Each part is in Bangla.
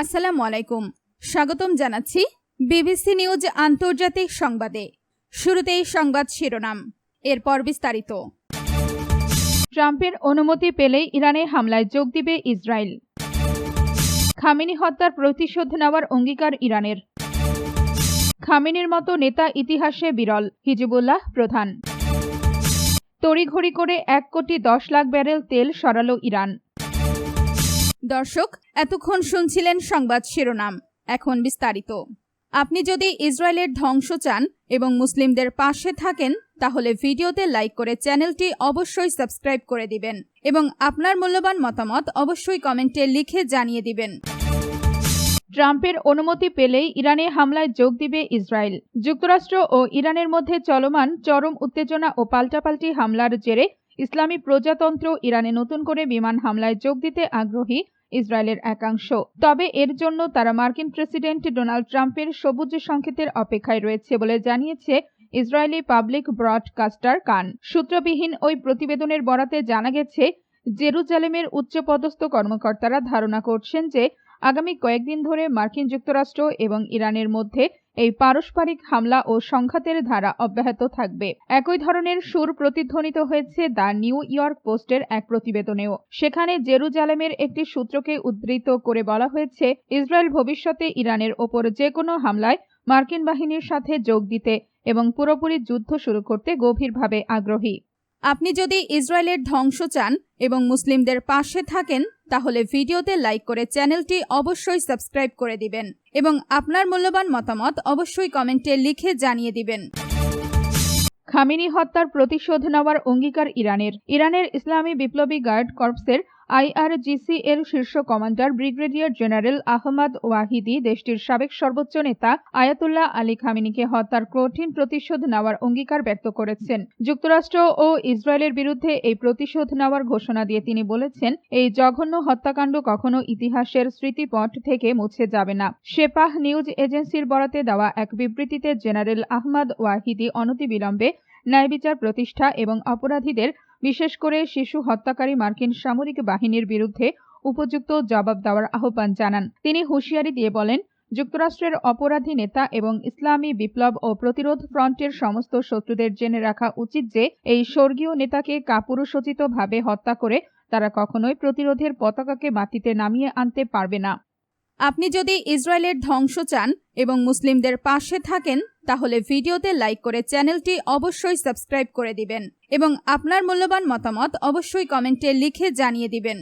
আসসালামু আলাইকুম। স্বাগতম জানাচ্ছি বিবিসি নিউজ আন্তর্জাতিক সংবাদে। শুরুতেই সংবাদ শিরোনাম, এরপর বিস্তারিত। ট্রাম্পের অনুমতি পেলেই ইরানে হামলায় যোগ দিবে ইসরায়েল। খামেনি হত্যার প্রতিশোধ নেওয়ার অঙ্গীকার ইরানের। খামেনির মতো নেতা ইতিহাসে বিরল, হিজবুল্লাহ প্রধান। তড়িঘড়ি করে 1,10,00,000 ব্যারেল তেল সরালো ইরান। দর্শক, এতক্ষণ শুনছিলেন সংবাদ শিরোনাম, এখন বিস্তারিত। আপনি যদি ইসরায়েলের ধ্বংস চান এবং মুসলিমদের পাশে থাকেন, তাহলে ভিডিওতে লাইক করে চ্যানেলটি অবশ্যই সাবস্ক্রাইব করে দিবেন এবং আপনার মূল্যবান মতামত অবশ্যই কমেন্টে লিখে জানিয়ে দিবেন। ট্রাম্পের অনুমতি পেলেই ইরানে হামলায় যোগ দিবে ইসরায়েল। যুক্তরাষ্ট্র ও ইরানের মধ্যে চলমান চরম উত্তেজনা ও পাল্টাপাল্টি হামলার জেরে ইসলামী প্রজাতন্ত্র ইরানে নতুন করে বিমান হামলায় যোগ দিতে আগ্রহী ইসরায়েলের একাংশ। তবে এর জন্য তারা মার্কিন প্রেসিডেন্ট ডোনাল্ড ট্রাম্পের সবুজ সংকেতের অপেক্ষায় রয়েছে বলে জানিয়েছে ইসরায়েলি পাবলিক ব্রডকাস্টার কান। সূত্রবিহীন ওই প্রতিবেদনের বরাতে জানা গেছে, জেরুজালেমের উচ্চপদস্থ কর্মকর্তারা ধারণা করছেন যে আগামী কয়েকদিন ধরে মার্কিন যুক্তরাষ্ট্র এবং ইরানের মধ্যে এই পারস্পরিক হামলা ও সংঘাতের ধারা অব্যাহত থাকবে। একই ধরনের সুর প্রতিধ্বনিত হয়েছে দ্য নিউ ইয়র্ক পোস্টের এক প্রতিবেদনেও। সেখানে জেরুজালেমের একটি সূত্রকে উদ্ধৃত করে বলা হয়েছে, ইসরায়েল ভবিষ্যতে ইরানের ওপর যে কোনো হামলায় মার্কিন বাহিনীর সাথে যোগ দিতে এবং পুরোপুরি যুদ্ধ শুরু করতে গভীরভাবে আগ্রহী। আপনি যদি ইসরায়েলের ধ্বংস চান এবং মুসলিমদের পাশে থাকেন, তাহলে ভিডিওতে লাইক করে চ্যানেলটি অবশ্যই সাবস্ক্রাইব করে দিবেন এবং আপনার মূল্যবান মতামত অবশ্যই কমেন্টে লিখে জানিয়ে দিবেন। খামেনি হত্যার প্রতিশোধ নেওয়ার অঙ্গীকার ইরানের। ইরানের ইসলামী বিপ্লবী গার্ড কর্পসের IRGC এর শীর্ষ commander brigadier general Ahmad Vahidi দেশটির সাবেক সর্বোচ্চ নেতা আয়াতুল্লাহ আলী খামেনিকে হত্যার কঠিন প্রতিশোধ নেওয়ার অঙ্গীকার ব্যক্ত করেছেন। যুক্তরাষ্ট্র ও ইসরায়েলের বিরুদ্ধে এই প্রতিশোধ নেওয়ার ঘোষণা দিয়ে তিনি বলেছেন, এই জঘন্য হত্যাকাণ্ড কখনো ইতিহাসের স্মৃতিপট থেকে মুছে যাবে না। সেপাহ নিউজ এজেন্সির বরাতে দেওয়া এক বিবৃতিতে জেনারেল আহমদ ওয়াহিদি অনতিবিলম্বে ন্যায় বিচার প্রতিষ্ঠা এবং অপরাধীদের, বিশেষ করে শিশু হত্যাকারী মার্কিন সামরিক বাহিনীর বিরুদ্ধে উপযুক্ত জবাব দেওয়ার আহ্বান জানান। তিনি হুঁশিয়ারি দিয়ে বলেন, যুক্তরাষ্ট্রের অপরাধী নেতা এবং ইসলামী বিপ্লব ও প্রতিরোধ ফ্রন্টের সমস্ত শত্রুদের জেনে রাখা উচিত যে এই স্বর্গীয় নেতাকে কাপুরুষোচিতভাবে হত্যা করে তারা কখনোই প্রতিরোধের পতাকাকে মাটিতে নামিয়ে আনতে পারবে না। আপনি যদি ইসরায়েলের ধ্বংস চান এবং মুসলিমদের পাশে থাকেন, তাহলে ভিডিওতে লাইক করে চ্যানেলটি অবশ্যই সাবস্ক্রাইব করে দিবেন এবং আপনার মূল্যবান মতামত অবশ্যই কমেন্টে লিখে জানিয়ে দিবেন।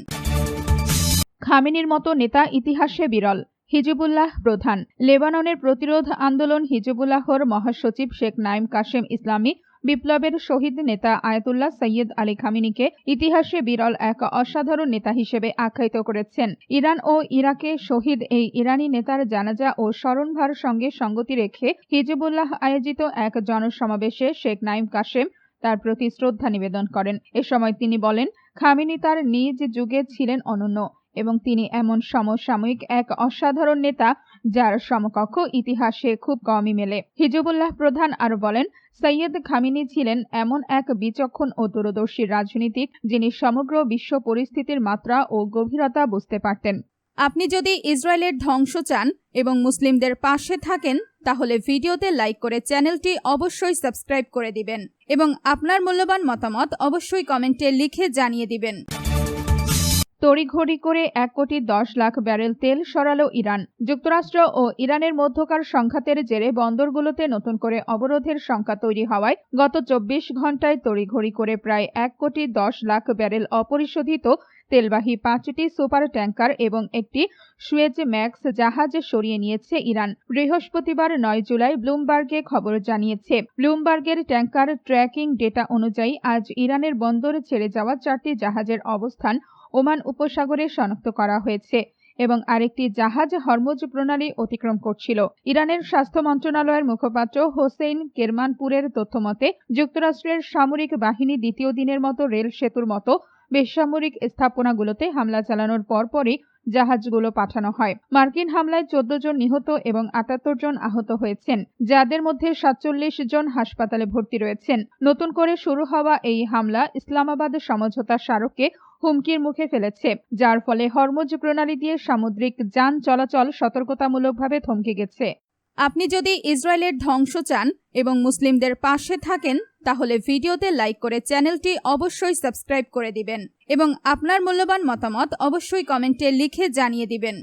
খামেনির মতো নেতা ইতিহাসে বিরল, হিজবুল্লাহ প্রধান। লেবাননের প্রতিরোধ আন্দোলন হিজবুল্লাহর মহাসচিব শেখ নাইম কাশেম ইসলামী বিপ্লবের শহীদ নেতা আয়াতুল্লাহ সৈয়দ আলী খামেনিকে ইতিহাসে বিরল এক অসাধারণ নেতা হিসেবে আখ্যায়িত করেছেন। ইরান ও ইরাকে শহীদ এই ইরানি নেতার জানাজা ও স্মরণভার সঙ্গে সঙ্গতি রেখে হিজবুল্লাহ আয়োজিত এক জনসমাবেশে শেখ নাইম কাশেম তার প্রতি শ্রদ্ধা নিবেদন করেন। এ সময় তিনি বলেন, খামেনি তার নিজ যুগে ছিলেন অনন্য এবং তিনি এমন সমসাময়িক এক অসাধারণ নেতা যার সমকক্ষ ইতিহাসে খুব কমই মেলে। হিজবুল্লাহ প্রধান আরো বলেন, সৈয়দ খামেনি ছিলেন এমন এক বিচক্ষণ ও দূরদর্শী রাজনীতিক যিনি সমগ্র বিশ্ব পরিস্থিতির মাত্রা ও গভীরতা বুঝতে পারতেন। আপনি যদি ইসরায়েলের ধ্বংস চান এবং মুসলিমদের পাশে থাকেন, তাহলে ভিডিওতে লাইক করে চ্যানেলটি অবশ্যই সাবস্ক্রাইব করে দিবেন এবং আপনার মূল্যবান মতামত অবশ্যই কমেন্টে লিখে জানিয়ে দিবেন। তড়িঘড়ি করে 1,10,00,000 ব্যারেল তেল সরালো ইরান। যুক্তরাষ্ট্র ও ইরানের মধ্যকার সংঘাতের জেরে বন্দরগুলোতে নতুন করে অবরোধের সংখ্যা তৈরি হওয়ায় গত 24 ঘণ্টায় তড়িঘড়ি করে প্রায় 1,10,00,000 ব্যারেল অপরিশোধিত তেলবাহী 5টি সুপার ট্যাঙ্কার এবং একটি সুয়েজ ম্যাক্স জাহাজ সরিয়ে নিয়েছে ইরান। বৃহস্পতিবার 9 জুলাই ব্লুমবার্গে খবর জানিয়েছে। ব্লুমবার্গের ট্যাঙ্কার ট্র্যাকিং ডেটা অনুযায়ী আজ ইরানের বন্দরে ছেড়ে যাওয়া 4টি জাহাজের অবস্থান ওমান উপসাগরে শনাক্ত করা হয়েছে এবং আরেকটি জাহাজ হরমুজ প্রণালী অতিক্রম করছিল। ইরানের স্বাস্থ্য মন্ত্রণালয়ের মুখপাত্র হোসেইন কেরমানপুরের তথ্যমতে, যুক্তরাষ্ট্রের সামরিক বাহিনী দ্বিতীয় দিনের মতো রেল সেতুর মতো বেসামরিক স্থাপনাগুলোতে হামলা চালানোর পরপরই জাহাজগুলো পাঠানো হয়। মার্কিন হামলায় 14 জন নিহত এবং 78 জন আহত হয়েছেন, যাদের মধ্যে 47 জন হাসপাতালে ভর্তি রয়েছেন। নতুন করে শুরু হওয়া এই হামলা ইসলামাবাদ সমঝোতা স্মারককে হুমকির মুখে ফেলেছে, যার ফলে হরমুজ প্রণালী দিয়ে সামুদ্রিক যান চলাচল সতর্কতামূলকভাবে থমকে গেছে। আপনি যদি ইসরায়েলের ধ্বংস চান এবং মুসলিমদের পাশে থাকেন, তাহলে ভিডিওতে লাইক করে চ্যানেলটি অবশ্যই সাবস্ক্রাইব করে দিবেন এবং আপনার মূল্যবান মতামত অবশ্যই কমেন্টে লিখে জানিয়ে দিবেন।